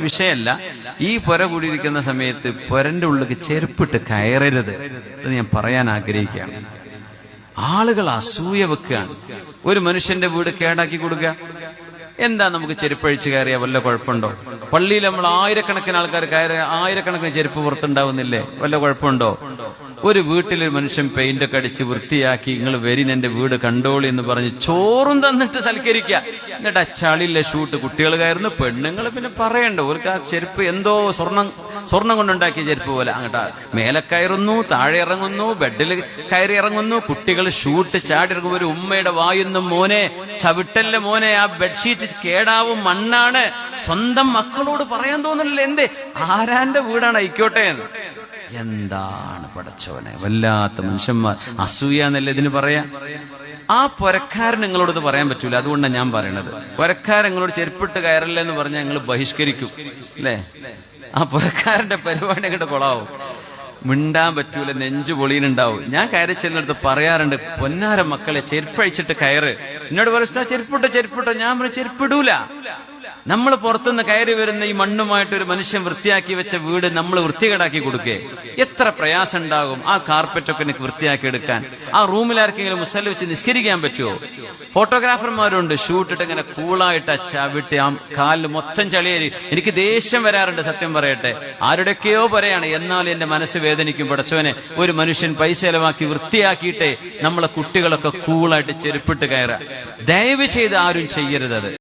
വിഷയമല്ല. ഈ പുര കൂടിയിരിക്കുന്ന സമയത്ത് പുരന്റെ ഉള്ളിലേക്ക് ചെരുപ്പിട്ട് കയറരുത് എന്ന് ഞാൻ പറയാൻ ആഗ്രഹിക്കുകയാണ്. ആളുകൾ അസൂയ വെക്കുകയാണ്. ഒരു മനുഷ്യന്റെ വീട് കേടാക്കി കൊടുക്കുക. എന്താ നമുക്ക് ചെരുപ്പഴിച്ച് കയറിയാ വല്ല കുഴപ്പമുണ്ടോ? പള്ളിയിൽ നമ്മൾ ആയിരക്കണക്കിന് ആൾക്കാർ കയറി ആയിരക്കണക്കിന് ചെരുപ്പ് പുറത്തുണ്ടാവുന്നില്ലേ? വല്ല കുഴപ്പമുണ്ടോ? ഒരു വീട്ടിലൊരു മനുഷ്യൻ പെയിന്റ് ഒക്കെ അടിച്ച് വൃത്തിയാക്കി നിങ്ങൾ വരിൻ എന്റെ വീട് കണ്ടോളി എന്ന് പറഞ്ഞ് ചോറും തന്നിട്ട് സൽക്കരിക്കുക. എന്നിട്ട് ആ ചളിയിലെ ഷൂട്ട് കുട്ടികൾ കയറുന്നു, പെണ്ണുങ്ങൾ പിന്നെ പറയണ്ട. ഓർക്ക് ആ ചെരുപ്പ് എന്തോ സ്വർണം കൊണ്ടുണ്ടാക്കിയ ചെരുപ്പ് പോലെ അങ്ങോട്ട് മേലെ കയറുന്നു, താഴെ ഇറങ്ങുന്നു, ബെഡിൽ കയറി ഇറങ്ങുന്നു, കുട്ടികൾ ഷൂട്ട് ചാടി ഇറങ്ങും. ഒരു ഉമ്മയുടെ വായുന്നു, മോനെ ചവിട്ടല്ല മോനെ, ആ ബെഡ്ഷീറ്റ് കേടാവും, മണ്ണാണ്. സ്വന്തം മക്കളോട് പറയാൻ തോന്നില്ല. എന്തേ ആരാന്റെ വീടാണ് ആയിക്കോട്ടെ എന്ന്. എന്താണ് പടച്ചവനെ, വല്ലാത്ത മനുഷ്യന്മാർ. അസൂയ എന്നല്ലേ ഇതിന് പറയാ. ആ പുരക്കാരൻ നിങ്ങളോട് പറയാൻ പറ്റൂല. അതുകൊണ്ടാണ് ഞാൻ പറയണത്. പുരക്കാരൻ നിങ്ങളോട് ചെരുപ്പിട്ട് കയറല്ലേ എന്ന് പറഞ്ഞാൽ ഞങ്ങൾ ബഹിഷ്കരിക്കും അല്ലേ? ആ പുരക്കാരന്റെ പരിപാടി അങ്ങോട്ട് കൊളാവും. മിണ്ടാൻ പറ്റൂല, നെഞ്ചു പൊളിയുന്നുണ്ടാവും. ഞാൻ കയറി ചെല്ലിനടുത്ത് പറയാറുണ്ട്, പൊന്നാര മക്കളെ ചെരുപ്പഴിച്ചിട്ട് കയറ്. എന്നോട് പറയാ ചെരുപ്പിട്ടോ. ഞാൻ പറയും ചെരുപ്പിടൂല. നമ്മൾ പുറത്തുനിന്ന് കയറി വരുന്ന ഈ മണ്ണുമായിട്ട് ഒരു മനുഷ്യൻ വൃത്തിയാക്കി വെച്ച വീട് നമ്മൾ വൃത്തികേടാക്കി കൊടുക്കേ? എത്ര പ്രയാസം ഉണ്ടാകും ആ കാർപ്പറ്റൊക്കെ എനിക്ക് വൃത്തിയാക്കി എടുക്കാൻ. ആ റൂമിൽ ആർക്കെങ്കിലും മുസല്ല വെച്ച് നിസ്കരിക്കാൻ പറ്റുമോ? ഫോട്ടോഗ്രാഫർമാരുണ്ട്, ഷൂട്ടിട്ട് ഇങ്ങനെ കൂളായിട്ട് ചവിട്ടി ആ കാലിൽ മൊത്തം ചളിയേരി. എനിക്ക് ദേഷ്യം വരാറുണ്ട്, സത്യം പറയട്ടെ. ആരുടെയൊക്കെയോ പറയാണ്, എന്നാൽ എന്റെ മനസ്സ് വേദനിക്കും. പടച്ചവനെ, ഒരു മനുഷ്യൻ പൈസ ചെലവാക്കി വൃത്തിയാക്കിയിട്ടേ നമ്മളെ കുട്ടികളൊക്കെ കൂളായിട്ട് ചെരുപ്പിട്ട് കയറാം. ദയവ് ചെയ്ത് ആരും ചെയ്യരുത് അത്.